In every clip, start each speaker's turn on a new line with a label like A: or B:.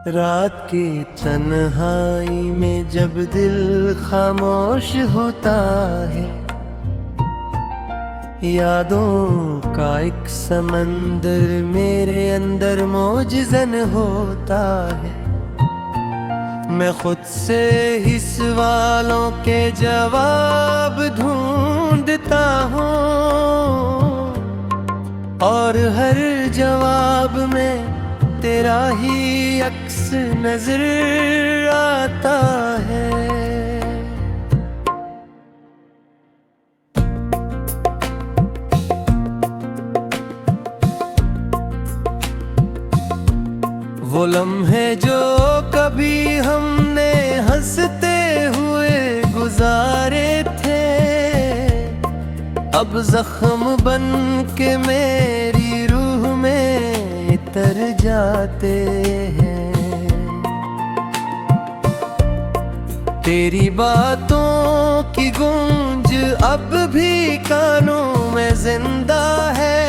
A: रात की तन्हाई में जब दिल खामोश होता है, यादों का एक समंदर मेरे अंदर मौजज़न होता है। मैं खुद से ही सवालों के जवाब ढूंढता हूँ और हर जवाब में तेरा ही अक्स नजर आता है। वो लम्हे जो कभी हमने हंसते हुए गुजारे थे, अब जख्म बन के मेरी रूह में तर जाते हैं। तेरी बातों की गूंज अब भी कानों में जिंदा है,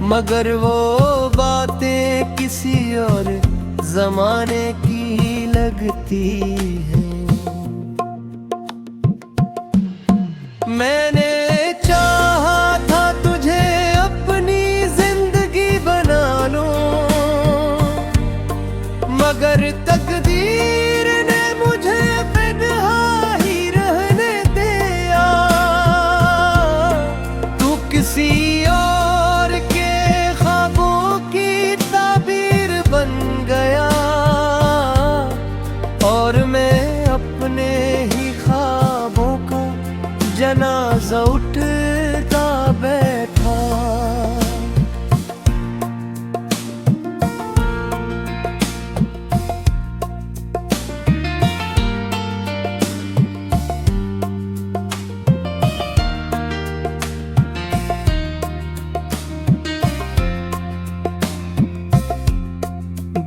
A: मगर वो बातें किसी और जमाने की लगती हैं। मैंने चाहा था तुझे अपनी जिंदगी बना लूं, मगर तकदीर ने मुझे बेनहा ही रहने दिया। तू किसी और के ख्वाबों की ताबीर बन गया और मैं अपने ही ख्वाबों का जनाजा उठता बैठा।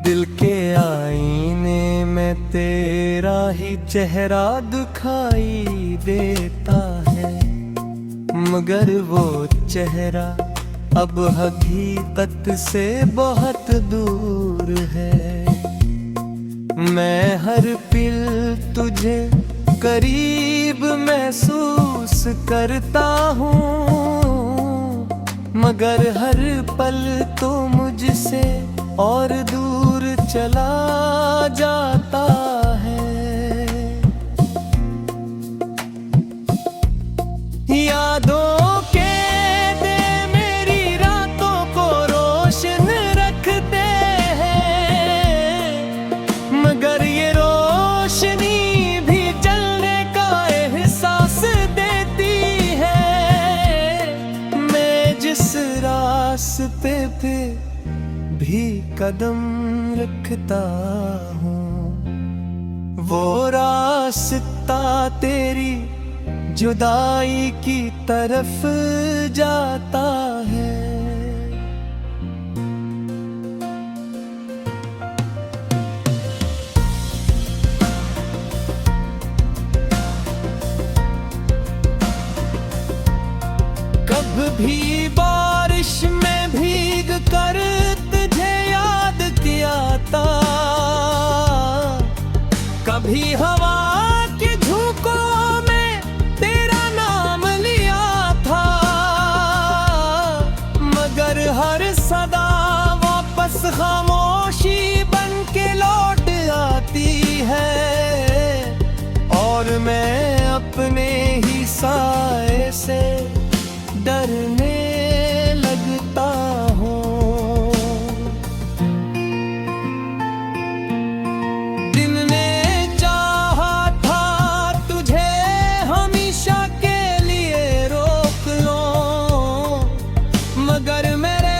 A: दिल के आईने में तेरा ही चेहरा दिखाई देता है, मगर वो चेहरा अब हकीकत से बहुत दूर है। मैं हर पल तुझे करीब महसूस करता हूँ, मगर हर पल तो मुझसे और दूर चला जाता है। यादों के दे मेरी रातों को रोशन रखते हैं, मगर ये रोशनी भी जलने का एहसास देती है। मैं जिस रास्ते पे भी कदम रखता हूँ, वो रास्ता तेरी जुदाई की तरफ जाता है। कब भी बारिश में भीग कर तुझे याद किया था, कभी हवा के झोंकों में तेरा नाम लिया था, मगर हर सदा वापस खामोशी बन के लौट आती है और मैं अपने ही साए से डरने लगता हूँ। दिल ने चाहा था तुझे हमेशा के लिए रोक लो, मगर मेरे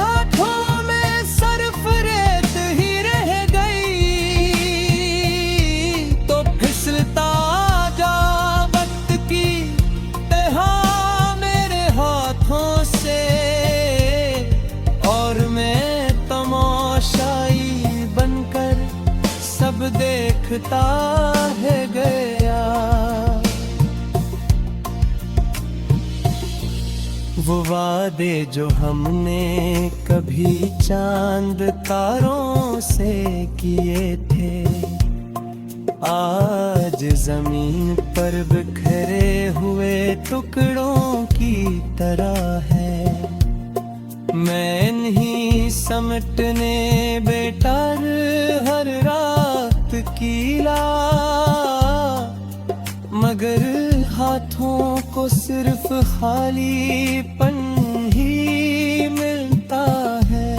A: हाथों में सिर्फ रेत ही रह गई। तो फिसलता जा वक्त की तहा से, और मैं तमाशाई बनकर सब देखता है गया। वो वादे जो हमने कभी चांद तारों से किए थे, आज जमीन पर बिखरे हुए टुकड़ों की तरह है। मैं नहीं समटने बेटर हर रात कीला, मगर हाथों को सिर्फ खालीपन ही मिलता है।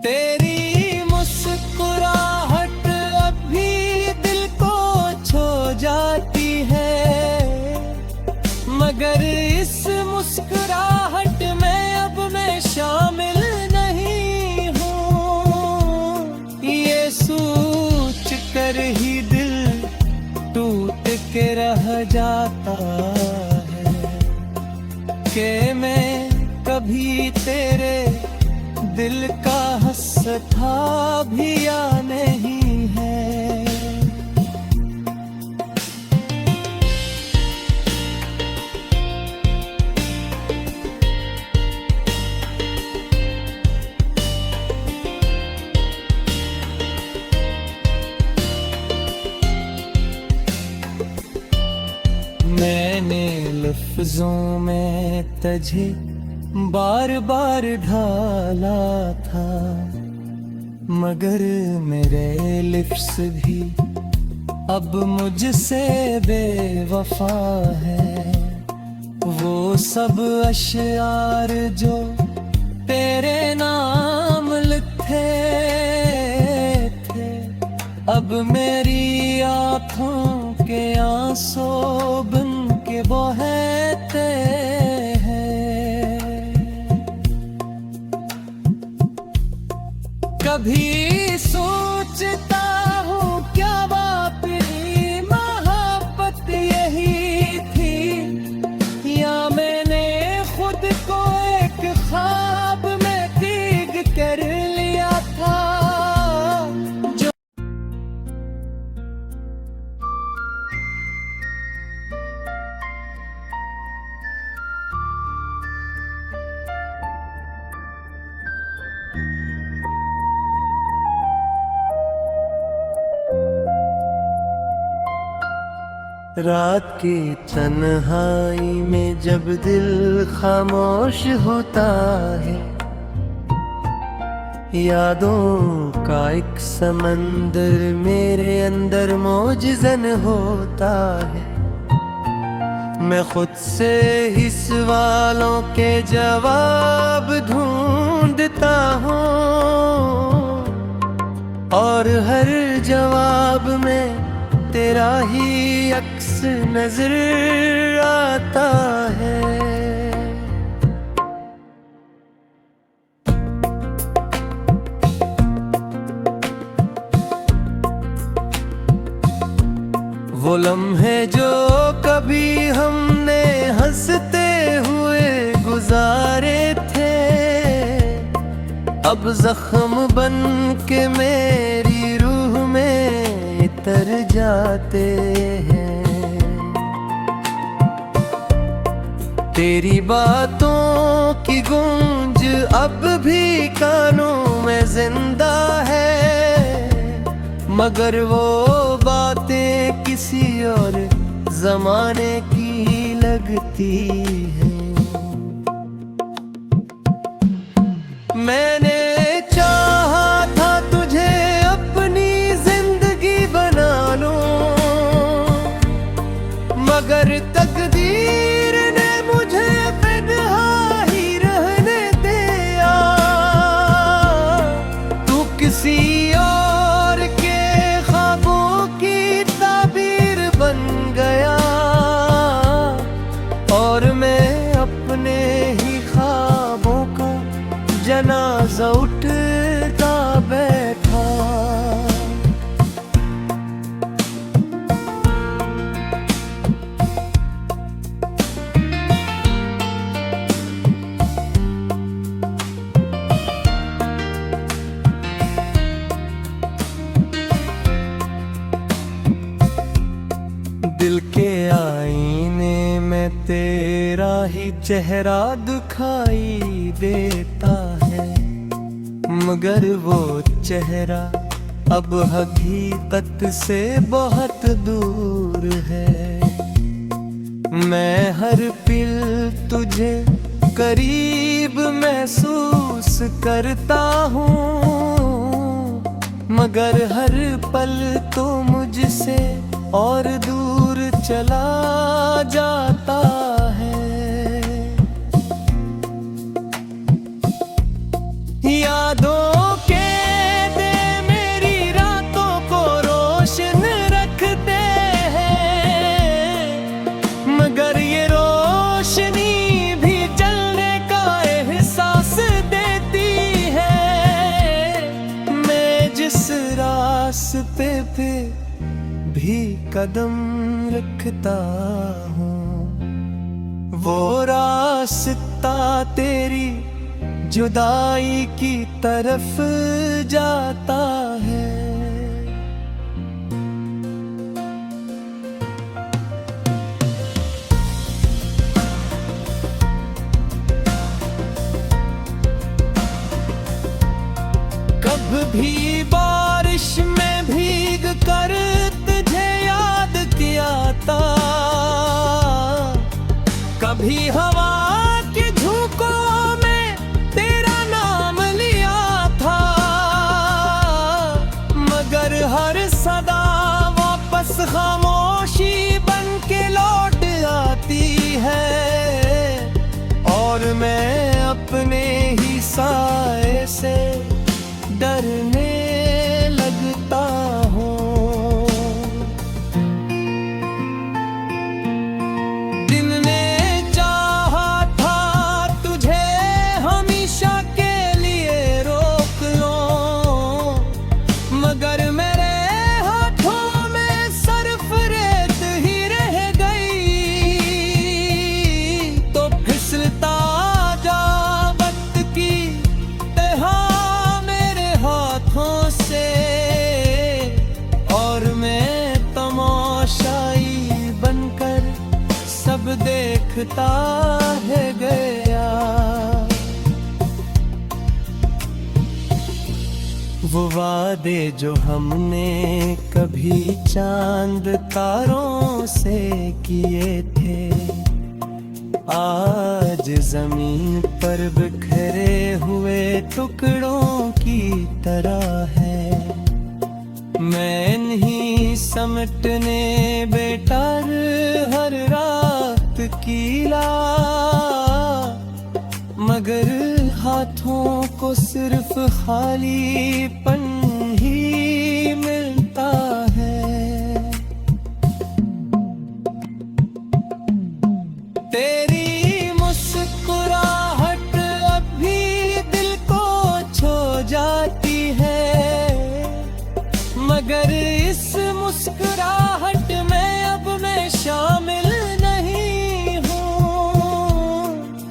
A: तेरी मुस्कुराहट अब भी दिल को छू जाती है, मगर इस मुस्कुराहट में अब मैं शामिल नहीं हूँ। ये सोच कर ही दिल टूट के रह जाता है कि मैं कभी तेरे दिल का हंसता भी या नहीं है। मैंने लफ्जों में तुझे बार बार ढाला था, मगर मेरे लिप्स भी अब मुझसे बेवफा है। वो सब अशआर जो तेरे नाम लिखे थे, अब मेरी आँखों के आंसू बन के बहते हैं। कभी सोचता हूँ क्या वाकई मोहब्बत यही थी, या मैंने खुद को एक ख्वाब में तीग कर लिया था। रात की तन्हाई में जब दिल खामोश होता है, यादों का एक समंदर मेरे अंदर मौजज़न होता है। मैं खुद से ही सवालों के जवाब ढूंढता हूँ, और हर जवाब में तेरा ही अक्स नजर आता है। वो लम्हे जो कभी हमने हंसते हुए गुजारे थे, अब जख्म बन के मेरी रूह में तर जाते हैं। तेरी बातों की गूंज अब भी कानों में जिंदा है, मगर वो बातें किसी और जमाने की लगती हैं। मैंने चाहा था तुझे अपनी जिंदगी बना लूं, मगर तकदीर ने मुझे तन्हा ही रहने दिया। तू किसी और के ख्वाबों की ताबीर बन गया, और मैं अपने ही ख्वाबों का जनाजा उठता बैठा। दिल के में तेरा ही चेहरा दिखाई देता है, मगर वो चेहरा अब हकीकत से बहुत दूर है। मैं हर पल तुझे करीब महसूस करता हूँ, मगर हर पल तो मुझसे और दूर चला जाता है। यादों के दे मेरी रातों को रोशन रखते हैं, मगर ये रोशनी भी जलने का एहसास देती है। मैं जिस रास्ते पे भी कदम रखता हूँ, वो रास्ता तेरी जुदाई की तरफ जाता है। कब भी बारिश में भीग कर तुझे याद किया था, कभी हवा के झोंकों में तेरा नाम लिया था, मगर हर सदा वापस खामोशी बन के लौट आती है। और मैं अपने ही साए से डरने लगता हूँ। दिल ने चाहा था तुझे हमेशा के लिए रोक लो, मगर मेरे हाथों में सिर्फ रेत ही रह गई। तो फिसलता जा वक्त की तरह से, और मैं तमाशाई बनकर सब देखता है गया। वो वादे जो हमने कभी चांद तारों से किए थे, आज जमीन पर बिखरे हुए टुकड़ों की तरह है। मैं नहीं समटने बेटर हर रात कीला, मगर हाथों को सिर्फ खालीपन ही मिलता है। तेरी मुस्कुराहट अब भी दिल को छू जाती है, मगर इस मुस्कुराहट में अब मैं शामिल नहीं हूँ।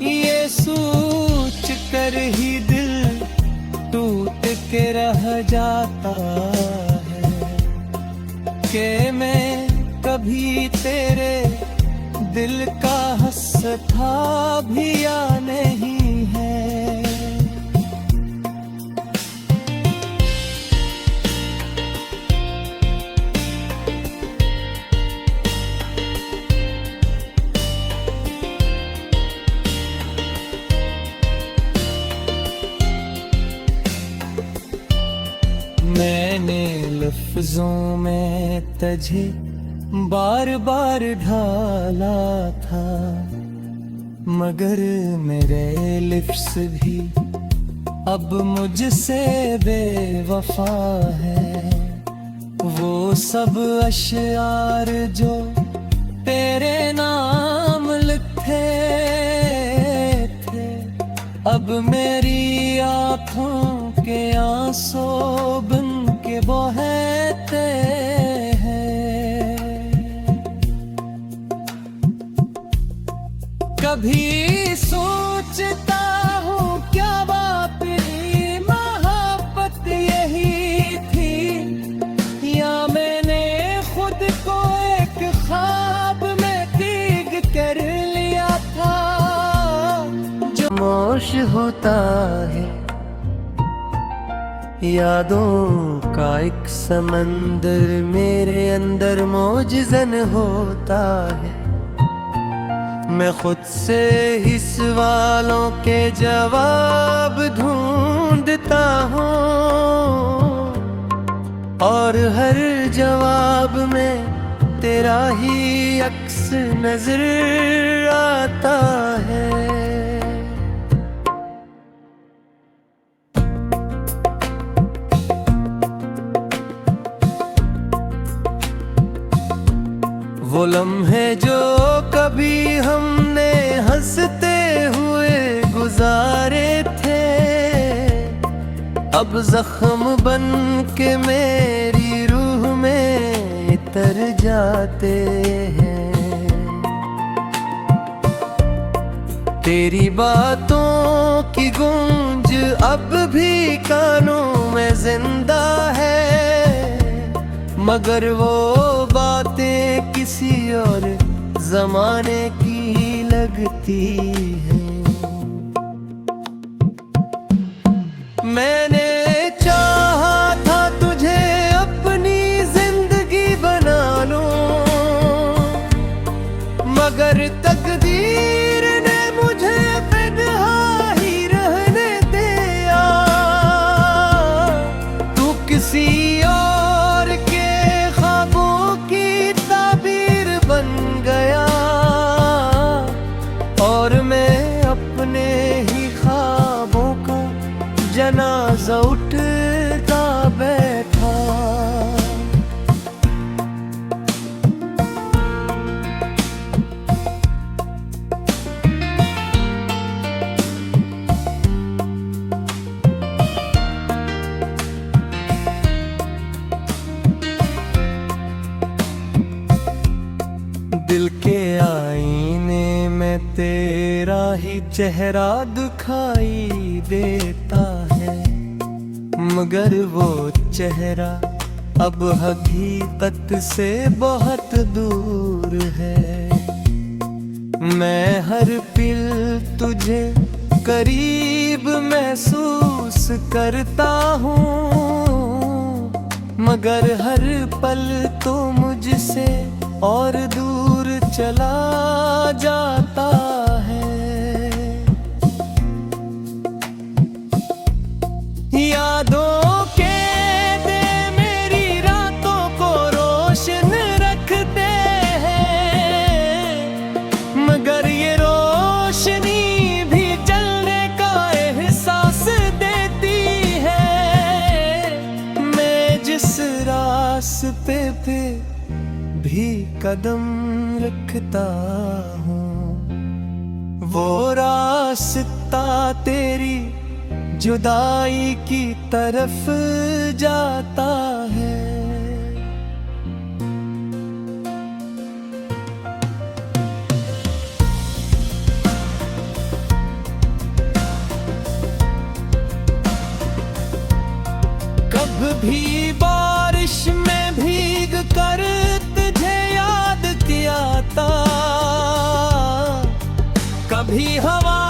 A: ये सोच कर ही दिल टूट के रह जाता है कि मैं कभी तेरे दिल का हंसता भी या नहीं है। मैंने लफ्जों में तुझे बार बार ढाला था, मगर मेरे लिप्स भी अब मुझसे बेवफा है। वो सब अशआर जो तेरे नाम लिखे थे, अब मेरी आँखों के आंसू बन के बहते हैं। कभी सोचता हूँ क्या वाकई मोहब्बत यही थी, या मैंने खुद को एक ख्वाब में भीग कर खामोश होता है। यादों का एक समंदर मेरे अंदर मौजज़न होता है। मैं खुद से ही सवालों के जवाब ढूंढता हूँ और हर जवाब में तेरा ही अक्स नजर आता है। वो लम्हे जो कभी हमने हंसते हुए गुजारे थे, अब जख्म बन के मेरी रूह में तर जाते हैं। तेरी बातों की गूंज अब भी कानों में जिंदा है, मगर वो बातें किसी और जमाने की लगती हैं। मैंने चाहा था तुझे अपनी जिंदगी बना लूं, मगर तकदीर ने मुझे बेनहा ही रहने दिया। तू किसी और के ख्वाबों की ताबीर बन गया और मैं अपने ही ख्वाबों का जनाजा उठता बैठा। दिल के आईने में तेरा ही चेहरा दिखाई देता है, मगर वो चेहरा अब हकीकत से बहुत दूर है। मैं हर पल तुझे करीब महसूस करता हूँ, मगर हर पल तो मुझसे और दूर चला जाता है। यादों के दे मेरी रातों को रोशन रखते हैं, मगर ये रोशनी भी जलने का एहसास देती है। मैं जिस रास्ते पे भी कदम रखता हूँ, वो रास्ता तेरी जुदाई की तरफ जाता है। कब भी बारिश में भीग कर तुझे याद किया था, कभी हवा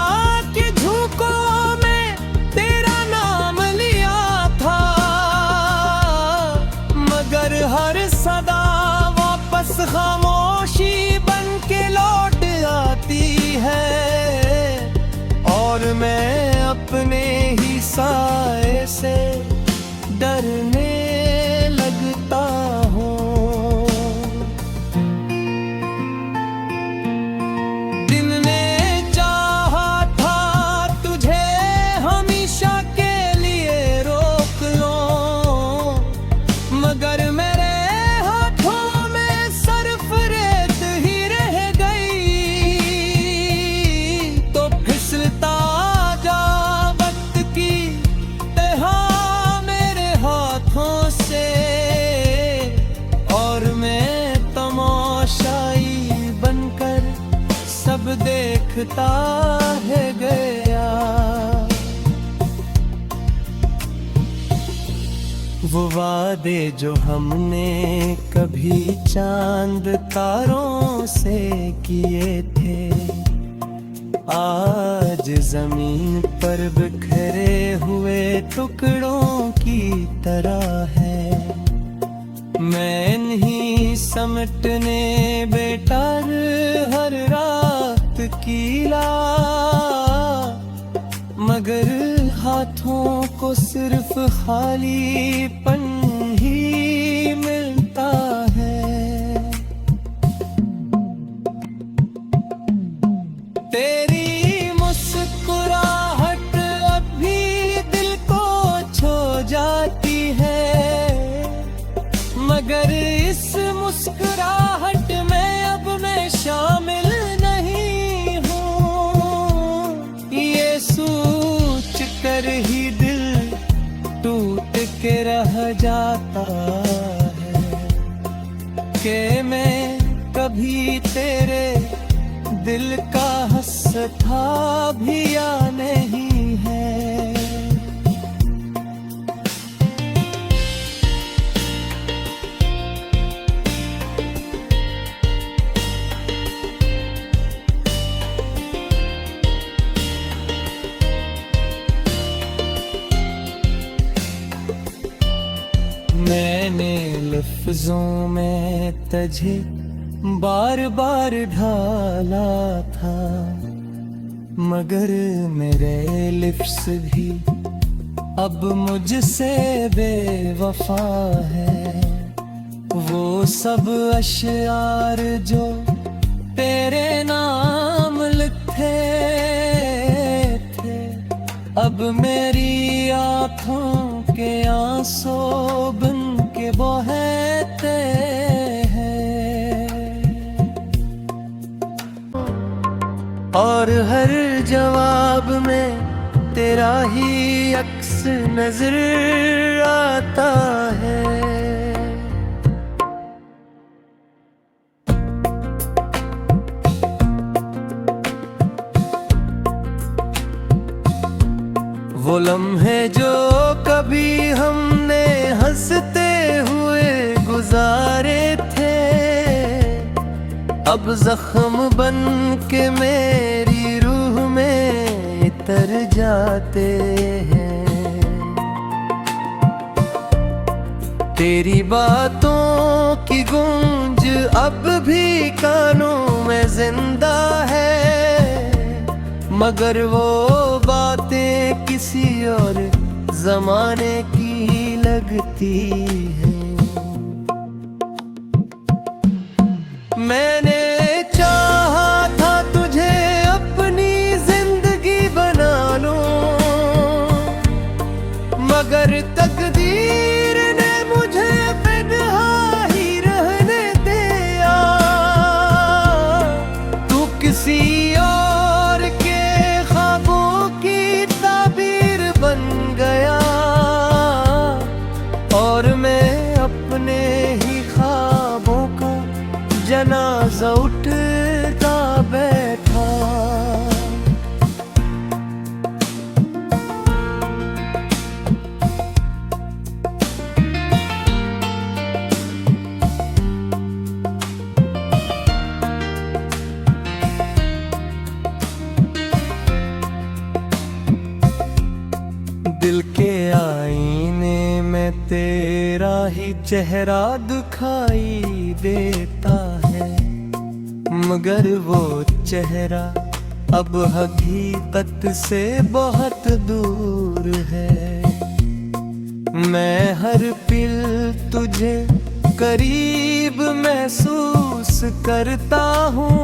A: के झोंकों में तेरा नाम लिया था, मगर हर सदा वापस खामोशी बन के लौट आती है और मैं अपने ही साए से डरने लगता हूँ। दिल ने चाहा था तुझे हमेशा के लिए रोक लो, मगर मेरे हाथों में सिर्फ रेत ही रह गई। तो फिसलता जा वक्त की तहा से और मैं तमाशाई बनकर सब देखता है गया। वो वादे जो हमने कभी चांद तारों से किए थे, आज आज जमीन पर बिखरे हुए टुकड़ों की तरह है। मैं नहीं समटने बेटर हर रात कीला, मगर हाथों को सिर्फ खालीपन ही मिलता है। तेरी मुस्कुराहट अब भी दिल को छू जाती है, मगर इस मुस्कुराहट में अब मैं शामिल नहीं हूँ। ये सोच कर ही दिल टूट के रह जाता है कि मैं कभी तेरे दिल का हंसता भी या नहीं है। मैंने लफ्जों में तुझे बार बार ढाला था, मगर मेरे लिप्स भी अब मुझसे बेवफा है। वो सब अशआर जो तेरे नाम लिखे थे, अब मेरी आँखों के आंसू बन के बहते हैं। और हर जवाब में तेरा ही अक्स नजर आता है। वो लम्हे जो कभी हमने हंसते हुए गुजारे थे, अब जख्म बन के मेरी रूह में तर जाते हैं। तेरी बातों की गूंज अब भी कानों में जिंदा है, मगर वो बातें किसी और जमाने की लगती हैं। मैंने चाहा था तुझे अपनी जिंदगी बना लूं, मगर तकदीर ने मुझे बेनहा ही रहने दिया। तू किसी और के ख्वाबों की ताबीर बन गया, और मैं अपने ही ख्वाबों का जनाजा उठता बैठा। दिल के आईने में तेरा ही चेहरा दिखाई देता है, मगर वो चेहरा अब हकीकत से बहुत दूर है। मैं हर पल तुझे करीब महसूस करता हूँ,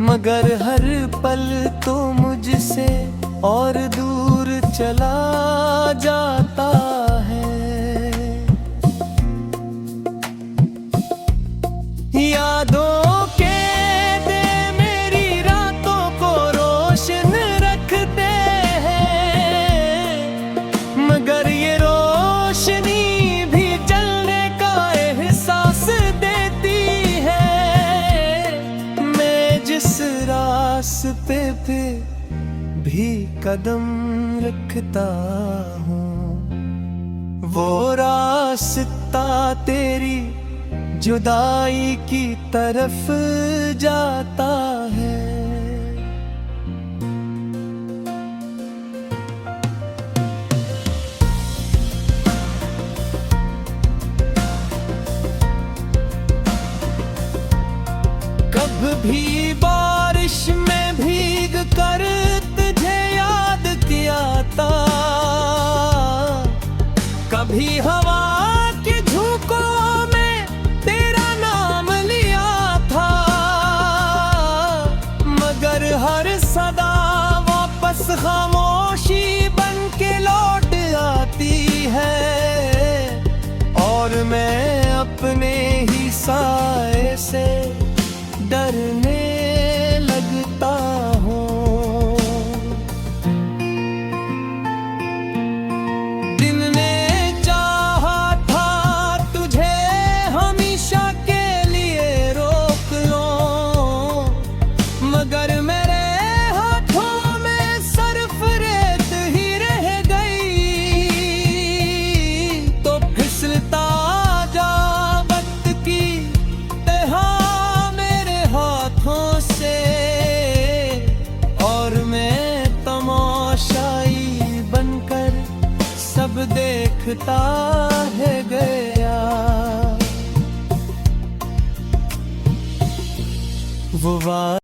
A: मगर हर पल तो मुझसे और दूर चला जाता है। यादों के दे मेरी रातों को रोशन रखते हैं, मगर ये रोशनी भी जलने का एहसास देती है। मैं जिस रास्ते पे भी कदम रखता हूँ, वो रास्ता तेरी जुदाई की तरफ जाता है। मगर हर सदा वापस खामोशी बन के लौट आती है। और मैं अपने ही साए से डरने लगता हूँ। दिन ने चाहा था तुझे हमेशा के लिए रोक लो, मगर मेरे हाथों में सिर्फ रेत ही रह गई। तो फिसलता जा वक्त की तहा मेरे हाथों से, और मैं तमाशाई बनकर सब देखता है गया। वो